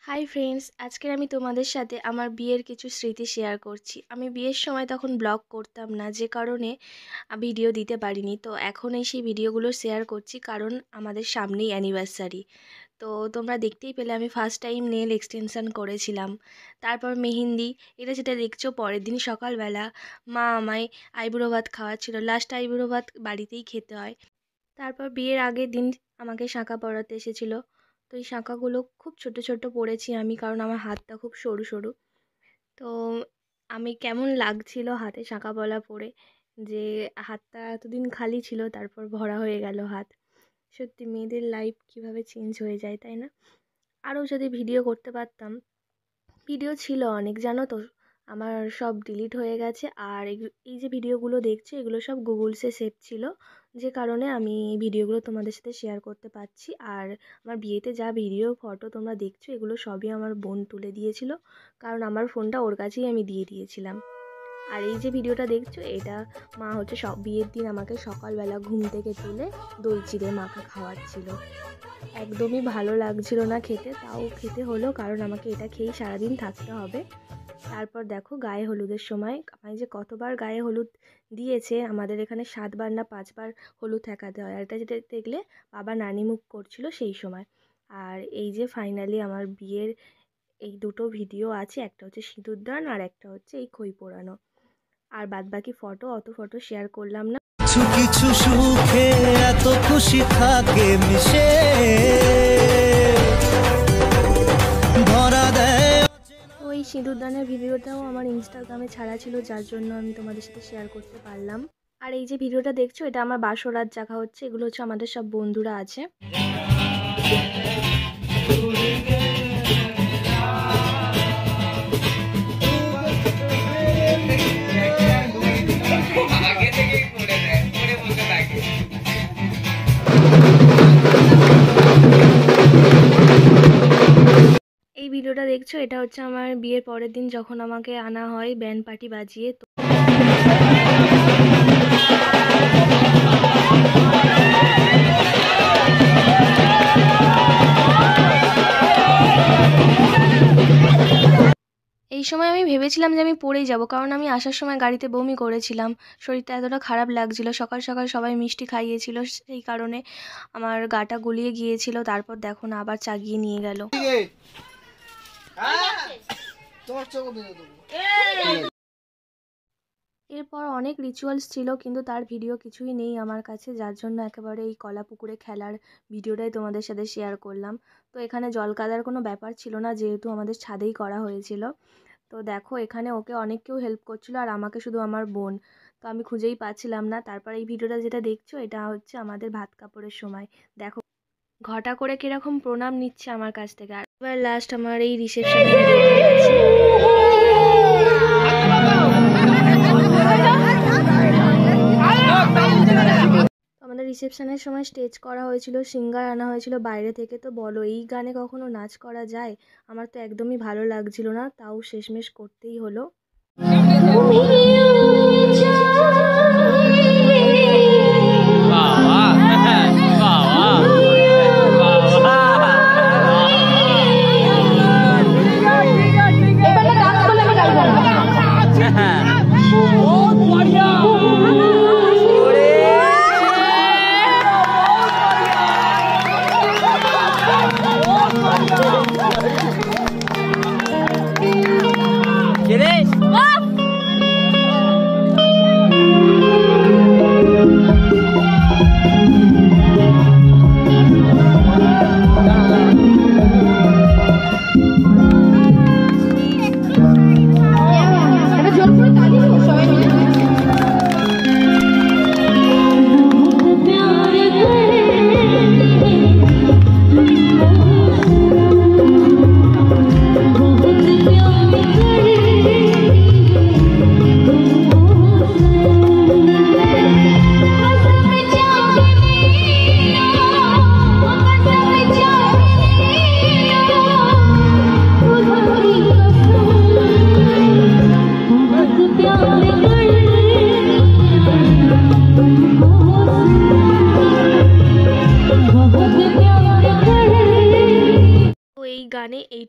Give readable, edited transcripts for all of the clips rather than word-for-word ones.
Hi friends, আজকের আমি তোমাদের সাথে আমার বিয়ের কিছু স্মৃতি শেয়ার করছি। আমি বিয়ের সময় তখন ব্লগ করতাম না, যে কারণে ভিডিও দিতে পারিনি। তো এখন এই সেই ভিডিওগুলো শেয়ার করছি, কারণ আমাদের সামনেই অ্যানিভার্সারি। তো তোমরা দেখতেই পেলে আমি ফার্স্ট টাইম নেল এক্সটেনশন করেছিলাম, তারপর মেহেন্দি। এটা যেটা দেখছো, পরের দিন সকালবেলা মা আমায় আইবুড়ো ভাত খাওয়াচ্ছিল। লাস্ট আইবুড়ো ভাত বাড়িতেই খেতে হয়। তারপর বিয়ের আগের দিন আমাকে শাঁখা পরাতে এসেছিলো। তো এই শাঁখাগুলো খুব ছোট ছোট পরেছি আমি, কারণ আমার হাতটা খুব সরু সরু। তো আমি কেমন লাগছিল হাতে শাঁখা পলা পরে, যে হাতটা এতদিন খালি ছিল, তারপর ভরা হয়ে গেল হাত। সত্যি মেয়েদের লাইফ কিভাবে চেঞ্জ হয়ে যায়, তাই না? আরও যদি ভিডিও করতে পারতাম। ভিডিও ছিল অনেক, জানো তো, আমার সব ডিলিট হয়ে গেছে। আর এই যে ভিডিওগুলো দেখছো, এগুলো সব গুগলসে সেভ ছিল, যে কারণে আমি ভিডিওগুলো তোমাদের সাথে শেয়ার করতে পারছি। আর আমার বিয়েতে যা ভিডিও ফটো তোমরা দেখছো, এগুলো সবই আমার বোন তুলে দিয়েছিল, কারণ আমার ফোনটা ওর কাছেই আমি দিয়ে দিয়েছিলাম। আর এই যে ভিডিওটা দেখছো, এটা মা হচ্ছে বিয়ের দিন আমাকে সকালবেলা ঘুম থেকে তুলে দই চিড়ে মাখা খাওয়াচ্ছিল। একদমই ভালো লাগছিল না খেতে, তাও খেতে হলো, কারণ আমাকে এটা খেয়েই সারাদিন থাকতে হবে। তারপর দেখো গায়ে হলুদের সময় আমায় যে কতবার গায়ে হলুদ দিয়েছে। আমাদের এখানে 7বার না 5বার হলুদ ঠেকাতে হয়। আর এটা যেটা দেখলে বাবা নানি মুখ করছিল সেই সময়। আর এই যে ফাইনালি আমার বিয়ের এই দুটো ভিডিও আছে, একটা হচ্ছে সিঁদুরদান আর একটা হচ্ছে এই খই পোড়ানো। আর বাদবাকি অত ফটো শেয়ার করলাম না। কিছু কিছু সুখে এত খুশি থাকে মিশে ধরা দেয়। ওই সিঁদুরদানের ভিডিওটাও আমার ইনস্টাগ্রামে ছাড়া ছিল, যার জন্য আমি তোমাদের সাথে শেয়ার করতে পারলাম। আর এই যে ভিডিওটা দেখছো, এটা আমার বাসরাত জাগা হচ্ছে। এগুলো হচ্ছে আমাদের সব বন্ধুরা আছে। এই ভিডিওটা দেখছো, এটা হচ্ছে আমার বিয়ের পরের দিন, যখন আমাকে আনা হয় ব্যান্ড পার্টি বাজিয়ে। তো এই সময় আমি ভেবেছিলাম যে আমি পড়েই যাব, কারণ আমি আসার সময় গাড়িতে বমি করেছিলাম। শরীরটা এতটা খারাপ লাগছিল, সকাল সকাল সবাই মিষ্টি খাইয়েছিল, সেই কারণে আমার গাটা গুলিয়ে গিয়েছিল। তারপর দেখো না, আবার চাগিয়ে নিয়ে গেল। এরপর অনেক রিচুয়ালস ছিল, কিন্তু তার ভিডিও কিছুই নেই আমার কাছে, যার জন্য একেবারে এই কলাপুকুরে খেলার ভিডিওটাই তোমাদের সাথে শেয়ার করলাম। তো এখানে জল কাদার কোনো ব্যাপার ছিল না, যেহেতু আমাদের ছাদেই করা হয়েছিল। তো দেখো, এখানে ওকে অনেক কেউ হেল্প করছিল, আর আমাকে শুধু আমার বোন। তো আমি খুঁজেই পাচ্ছিলাম না। তারপর এই ভিডিওটা যেটা দেখছো, এটা হচ্ছে আমাদের ভাত কাপড়ের সময়। দেখো ঘটা করে কিরকম প্রণাম নিচ্ছে আমার কাছ থেকে। আর এবার লাস্ট আমার এই রিসেপশনের ভিডিওটাই আছে। আমাদের রিসেপশনের সময় স্টেজ করা হয়েছিল, সিঙ্গার আনা হয়েছিল বাইরে থেকে। তো বলো, এই গানে কখনো নাচ করা যায়? আমার তো একদমই ভালো লাগছিল না, তাও শেষমেশ করতেই হলো।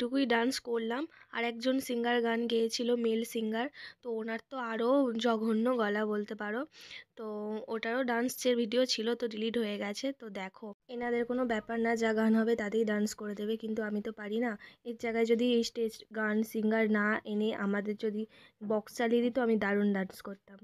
এইটুকুই ডান্স করলাম। আর একজন সিঙ্গার গান গেয়েছিল, মেল সিঙ্গার। তো ওনার তো আরও জঘন্য গলা বলতে পারো। তো ওটারও ডান্সের ভিডিও ছিল, তো ডিলিট হয়ে গেছে। তো দেখো, এনাদের কোনো ব্যাপার না, যা গান হবে তাতেই ডান্স করে দেবে, কিন্তু আমি তো পারি না। এর জায়গায় যদি এই স্টেজ গান সিঙ্গার না এনে আমাদের যদি বক্স চালিয়ে দিত, আমি দারুণ ডান্স করতাম।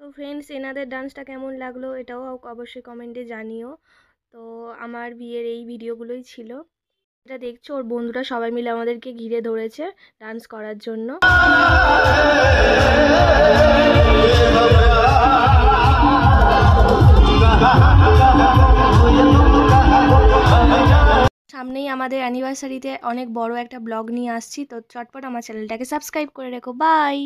তো ফ্রেন্ডস, এনাদের ডান্সটা কেমন লাগলো এটাও অবশ্যই কমেন্টে জানিও। তো আমার বিয়ের এই ভিডিওগুলোই ছিল। এটা দেখছো, ওর বন্ধুরা সবাই মিলে আমাদেরকে ঘিরে ধরেছে ডান্স করার জন্য। সামনেই আমাদের অ্যানিভার্সারিতে অনেক বড় একটা ব্লগ নিয়ে আসছি, তো চটপট আমার চ্যানেলটাকে সাবস্ক্রাইব করে রেখো। বাই।